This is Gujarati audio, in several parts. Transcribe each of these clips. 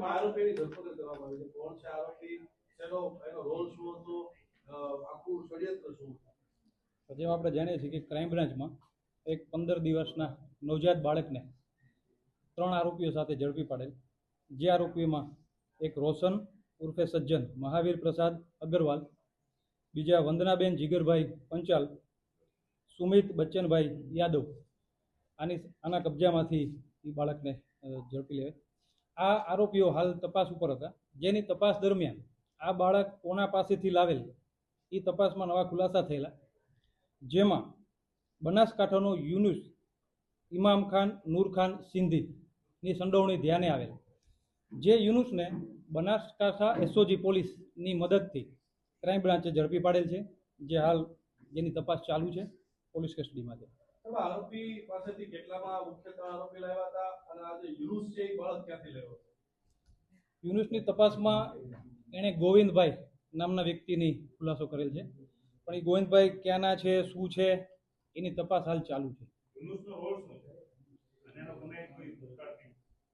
આરોપીની ધરપકડ કરવામાં આવી છે. કોણ છે આરોપી, એનો રોલ શું હતો, આખું ષડયંત્ર શું હતું? જેમ આપણે જાણીએ છીએ કે ક્રાઇમ બ્રાન્ચમાં એક 15 દિવસના નવજાત બાળકને 3 આરોપીઓ સાથે ઝડપી પાડેલ. જે આરોપીઓમાં એક રોશન ઉર્ફે સજ્જન મહાવીર પ્રસાદ અગ્રવાલ, બીજા વંદનાબેન જીગરભાઈ પંચાલ, સુમિત બચ્ચનભાઈ યાદવ, આના કબજામાંથી એ બાળકને ઝડપી લેવાય. આ આરોપીઓ હાલ તપાસ ઉપર હતા, જેની તપાસ દરમિયાન આ બાળક કોના પાસેથી લાવેલ એ તપાસમાં નવા ખુલાસા થયેલા, જેમાં બનાસકાંઠાનો યુનુસ ઇમામ ખાન નૂર ખાન સિંધીની સંડોવણી ધ્યાને આવેલ. જે યુનુસને બનાસકાંઠા એસઓજી પોલીસની મદદથી ક્રાઇમ બ્રાન્ચે ઝડપી પાડેલ છે, જે હાલ જેની તપાસ ચાલુ છે પોલીસ કસ્ટડીમાં છે. આરોપી પાસેથી કેટલામાં મુખ્ય આરોપી લાવ્યા હતા અને આ જે યુનુસ છે એ બાળક ક્યાંથી લેવો? યુનુસની તપાસમાં એણે ગોવિંદભાઈ નામના વ્યક્તિની ખુલાસો કરેલ છે, પણ એ ગોવિંદભાઈ ક્યાંના છે, શું છે, એની તપાસ હાલ ચાલુ છે.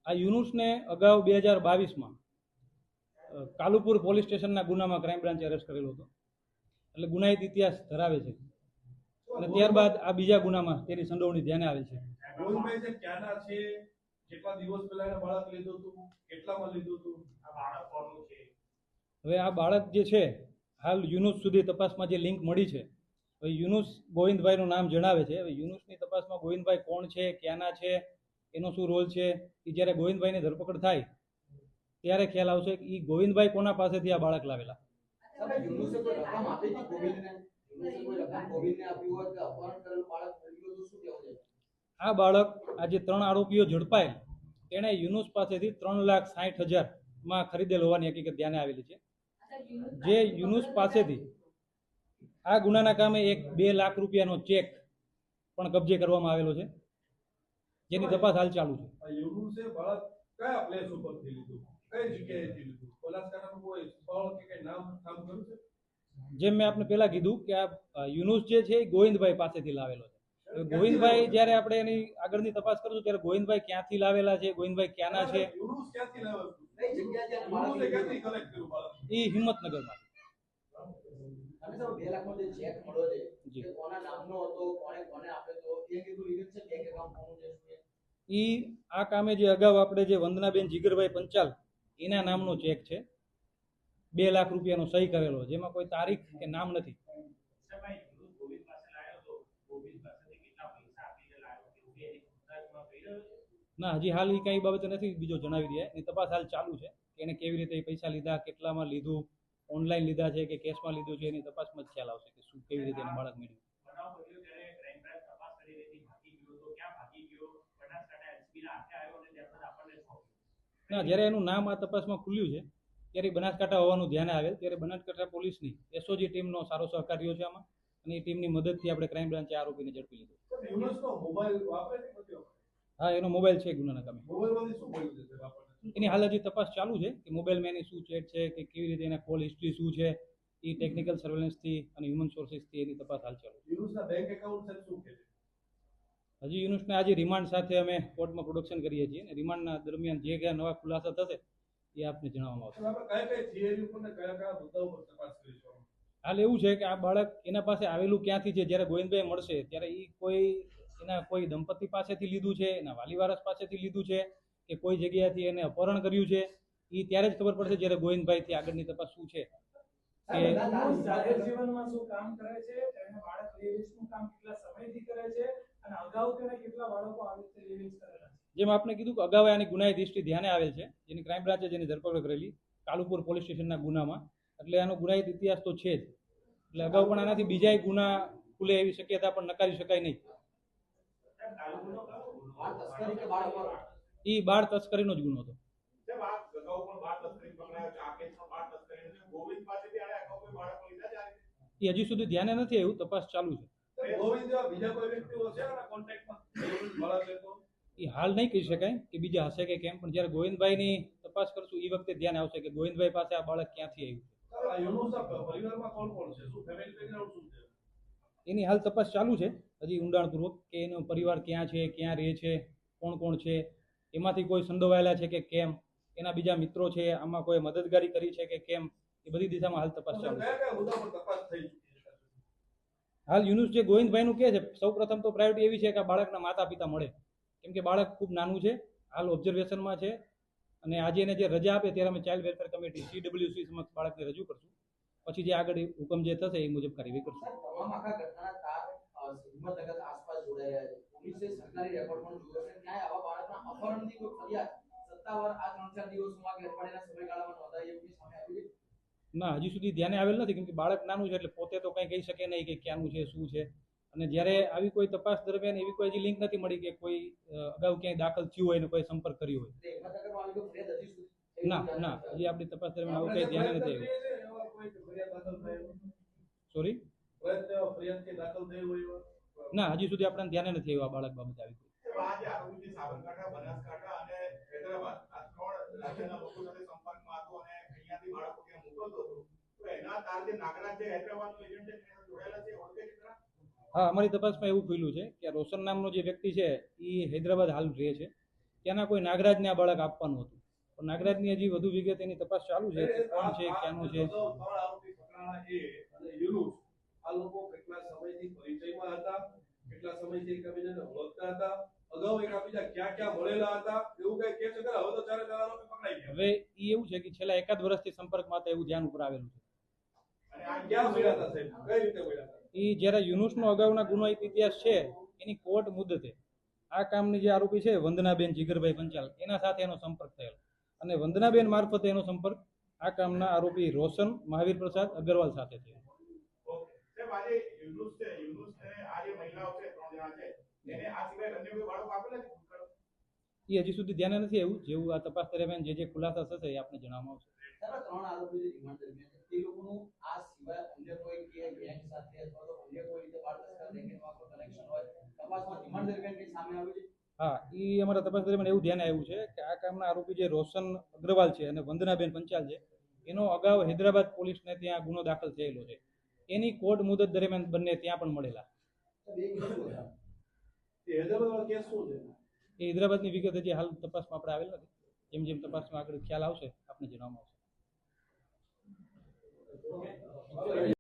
આ યુનુસને અગાઉ 2022માં કાલુપુર પોલીસ સ્ટેશનના ગુનામાં ક્રાઇમ બ્રાન્ચે અરેસ્ટ કરેલો હતો, એટલે ગુનાહિત ઇતિહાસ ધરાવે છે, અને ત્યારબાદ આ બીજા ગુનામાં તેની સંડોવણી ધ્યાને આવે છે. ગોવિંદભાઈ છે ક્યાંના છે, કેટલા દિવસ પહેલા એને બાળક લીધું હતું, કેટલામાં લીધું હતું, આ બાળક કોનું છે? હવે આ બાળક જે છે હાલ યુનુસ સુધી તપાસમાં જે લિંક મળી છે, હવે યુનુસ ગોવિંદભાઈનું નામ જણાવે છે. હવે યુનુસની તપાસમાં ગોવિંદભાઈ કોણ છે, ક્યાંના છે, એનો શું રોલ છે, એ જ્યારે ગોવિંદભાઈની ધરપકડ થાય ત્યારે ખ્યાલ આવશે કે એ ગોવિંદભાઈ કોના પાસેથી આ બાળક લાવેલા. આ બાળક આ જે 3 આરોપીઓ ઝડપાયેલ તેણે યુનુસ પાસેથી 3,60,000 ખરીદેલ હોવાની હકીકત ધ્યાને આવેલી છે. જે યુનુસ પાસેથી આ ગુનાના કામે એક 2 લાખ રૂપિયાનો ચેક પણ કબજે કરવામાં આવેલો છે, જેની તપાસ હાલ ચાલુ છે. યુનુસે બાળક કયા પ્લેસ ઉપરથી લીધું, કઈ જગ્યાએથી લીધું, બનાસકાંઠાનું કોઈ સ્થળ કે કઈ નામ કર્યું છે? જેમ મેં આપને પહેલા કીધું કે આ યુનુસ જે છે એ ગોવિંદભાઈ પાસેથી લાવેલો છે. ગોવિંદભાઈ જ્યારે આપણે એની આગળની તપાસ કરશું ત્યારે ગોવિંદભાઈ ક્યાંથી લાવેલા છે, ગોવિંદભાઈ ક્યાંના છે, યુનુસ ક્યાંથી લાવેલું, કઈ જગ્યાએથી યુનુસે ક્યાંથી કલેક્ટ કર્યું બાળક? એ હિંમતનગરમાં. આ કામે જે અગાઉ આપણે જે વંદનાબેન જીગરભાઈ પંચાલ એના નામનો ચેક છે, 2 લાખ રૂપિયાનો સહી કરેલો, જેમાં કોઈ તારીખ કે નામ નથી. ના, હજી હાલ એ કઈ બાબતે નથી બીજો જણાવી દે. એની તપાસ હાલ ચાલુ છે કે એને કેવી રીતે પૈસા લીધા, કેટલામાં લીધું, ઓનલાઈન લીધા છે કે કેશમાં લીધું છે, એની તપાસમાં જ ખ્યાલ આવશે કે શું કેવી રીતે એને બાળક મળ્યું. ના, જ્યારે એનું નામ આ તપાસમાં ખુલ્યું છે ત્યારે બનાસકાંઠા હોવાનું ધ્યાને આવેલ, ત્યારે બનાસકાંઠા પોલીસની એસઓજી ટીમનો સારો સહકાર રહ્યો છે આમાં, અને એ ટીમની મદદથી આપણે ક્રાઇમ બ્રાન્ચે આરોપીને ઝડપી લીધો. હા, એનો મોબાઈલ છે ગુનાના કામે. એની હાલ હજી તપાસ ચાલુ છે કે મોબાઈલમાં એની શું ચેટ છે કે કેવી રીતે એના કોલ હિસ્ટ્રી શું છે, એ ટેકનિકલ સર્વેલન્સથી અને હ્યુમન સોર્સિસથી એની તપાસ હાલ ચાલુ છે. હજી યુનુસને આજે રિમાન્ડ સાથે અમે કોર્ટમાં પ્રોડક્શન કરીએ છીએ, અને રિમાન્ડના દરમિયાન જે કયા નવા ખુલાસા થશે એ આપને જણાવવામાં આવશે. હાલ એવું છે કે આ બાળક એના પાસે આવેલું ક્યાંથી છે, જ્યારે ગોવિંદભાઈ મળશે ત્યારે એ કોઈ દંપતી પાસેથી લીધું છે, એના વાલીવારસ પાસેથી લીધું છે કે કોઈ જગ્યાએથી એને અપહરણ કર્યું છે, એ ત્યારે જ ખબર પડશે જ્યારે ગોવિંદભાઈથી આગળની તપાસ શું છે. જીવનમાં શું કામ કરે છે, એને બાળક લેવીસનું કામ કેટલા સમયથી કરે છે, અને અગાઉ તેને કેટલા બાળકો આવી રીતે લેવીસ કરેલા છે? જેમ આપણે કીધું કે અગાઉ આની ગુનાહિત હિસ્ટ્રી ધ્યાને આવેલ છે, જેની ક્રાઇમ બ્રાન્ચે જેની ધરપકડ કરેલી કાલુપુર પોલીસ સ્ટેશનના ગુનામાં, એટલે આનો ગુનાહિત ઇતિહાસ તો છે જ, એટલે અગાઉ પણ આનાથી બીજાય ગુના ખુલે એવી શક્યતા પણ નકારી શકાય નહીં. એ બાળ તસ્કરીનો જ ગુનો હતો. એ હજી સુધી ધ્યાને નથી આવ્યું, તપાસ ચાલુ છે. એ હાલ નહીં કહી શકાય કે બીજા હશે કે કેમ, પણ જ્યારે ગોવિંદભાઈની તપાસ કરશું એ વખતે ધ્યાન આવશે કે ગોવિંદભાઈ પાસે આ બાળક ક્યાંથી આવ્યું. એની હાલ તપાસ ચાલુ છે હજી ઊંડાણપૂર્વક, કે એનો પરિવાર ક્યાં છે, ક્યાં રહે છે, કોણ કોણ છે, એમાંથી કોઈ સંડોવાયેલા છે કે કેમ, એના બીજા મિત્રો છે, આમાં કોઈ મદદગારી કરી છે કે કેમ, એ બધી દિશામાં હાલ તપાસ ચાલુ છે. કયા કયા મુદ્દા પર તપાસ થઈ ચૂકી છે? હાલ યુનુસ જે ગોવિંદભાઈનું કહે છે, સૌ પ્રથમ તો પ્રાયોરિટી એવી છે કે આ બાળકના માતા પિતા મળે, કેમ કે બાળક ખૂબ નાનું છે, હાલ ઓબ્ઝર્વેશનમાં છે, અને આજે એને જે રજા આપે ત્યારે અમે ચાઇલ્ડ વેલફેર કમિટી CWC સમક્ષ બાળકને રજૂ કરશું. પછી જે આગળ હુકમ જે થશે એ મુજબ કાર્યવાહી કરશું. તમામ આખા ઘટનાના તાર હિંમતનગર આસપાસ જોડાઈ રહ્યા છે. પોલીસે સરકારી રેકોર્ડ પણ જોયો છે. ક્યાંય આવા બાળકના અપહરણની કોઈ ફરિયાદ સત્તાવાર આ 3-4 દિવસોમાં કે અઠવાડિયાના સમયગાળામાં નોંધાઈ એવું કંઈ સામે આવ્યું છે? ના, હજી સુધી ધ્યાને આવેલ નથી, કેમ કે બાળક નાનું છે એટલે પોતે તો કંઈ કહી શકે નહીં કે ક્યાંનું છે, શું છે. અને જ્યારે આવી કોઈ તપાસ દરમિયાન એવી કોઈ હજી લિંક નથી મળી કે કોઈ અગાઉ ક્યાંય દાખલ થયું હોય ને કોઈ સંપર્ક કર્યો હોય. એટલે હિંમતનગરમાં આવી કોઈ ફરિયાદ હજી સુધી ના, હજી આપણી તપાસ દરમિયાન આવું કંઈ ધ્યાને નથી આવ્યું. એવા કોઈ ફરિયાદ દાખલ થઈ હોય? સોરી, ફરિયાદ કે દાખલ થઈ હોય એવા? ના, હજી સુધી આપણને ધ્યાને નથી આવ્યું આ બાળક બાબતે આવી કોઈ. આ જે આરોપી સાબરકાંઠા, બનાસકાંઠા અને હૈદરાબાદ આ 3 રાજ્યના લોકો સાથે સંપર્કમાં હતો અને અહીંયાથી બાળકો ત્યાં મોકલતો હતો, તો એના તાર જે નાગરાજ જે હૈદરાબાદનો એજન્ટ છે તેને જોડાયેલા છે, ઓળખે છે ખરા? હા, અમારી તપાસમાં એવું ખુલ્યું છે કે રોશન નામનો જે વ્યક્તિ છે એ હૈદરાબાદ હાલ રહે છે. ત્યાંના કોઈ નાગરાજને આ બાળક આપવાનું હતું, પણ નાગરાજની હજી વધુ વિગત એની તપાસ ચાલુ છે કે કોણ છે, ક્યાંનું છે. ત્રણ આરોપી પકડાણા એ અને યુનુસ, આ લોકો કેટલા સમયથી પરિચયમાં હતા, કેટલા સમયથી એકબીજાને ઓળખતા હતા, અગાઉ એકબીજા ક્યાં ક્યાં મળેલા હતા, એવું કઈ કહે છે ખરા? હવે તો 4 આરોપી પકડાઈ ગયા. હવે એ એવું છે કે છેલ્લા 1 વર્ષથી સંપર્કમાં હતા એવું ધ્યાન ઉપર આવેલું છે. અને આ ક્યાં મળ્યા હતા સાહેબ? કઈ રીતે મળ્યા હતા? એ જ્યારે યુનુસનો અગાઉના ગુનાહિત ઇતિહાસ છે એની કોર્ટ મુદ્દતે આ કામની જે આરોપી છે વંદનાબેન જીગરભાઈ પંચાલ, એના સાથે એનો સંપર્ક થયેલો, અને વંદનાબેન મારફતે એનો સંપર્ક આ કામના આરોપી રોશન મહાવીર પ્રસાદ અગ્રવાલ સાથે થયો. ઓકે સાહેબ, આજે યુનુસ છે, યુનુસ ને આ જે મહિલાઓ છે 3 જણા છે, એને આ સિવાય અન્ય કોઈ બાળકો આપેલા છે ભૂતકાળ? એ હજી સુધી ધ્યાને નથી આવ્યું. જેવું આ તપાસ દરમિયાન જે ખુલાસા થશે એ આપણે જણાવવામાં આવશે. સાહેબ, આ 3 આરોપી જે રિમાન્ડ દરમિયાન છે, તે લોકોનું આ સિવાય અન્ય કોઈ કે ગેંગ સાથે અથવા તો અન્ય કોઈ રીતે બાળ તસ્કર ગેંગમાં કોઈ કનેક્શન હોય, તપાસમાં રિમાન્ડ દરમિયાન કંઈ સામે આવ્યું છે? હા, એ અમારા તપાસ દરમિયાન એવું ધ્યાને આવ્યું છે કે આ કામના આરોપી જે રોશન અગ્રવાલ છે અને વંદનાબેન પંચાલ છે, એનો અગાઉ હૈદરાબાદ પોલીસને ત્યાં ગુનો દાખલ થયેલો છે. એની કોર્ટ મુદત દરમિયાન બંને ત્યાં પણ મળેલા. સાહેબ, એ કેવું હતા? એ હૈદરાબાદમાં કેસ શું છે? એ હૈદરાબાદની વિગત હજી હાલ તપાસમાં આપણે આવેલ નથી. જેમ જેમ તપાસમાં આગળ ખ્યાલ આવશે આપને જણાવવામાં આવશે.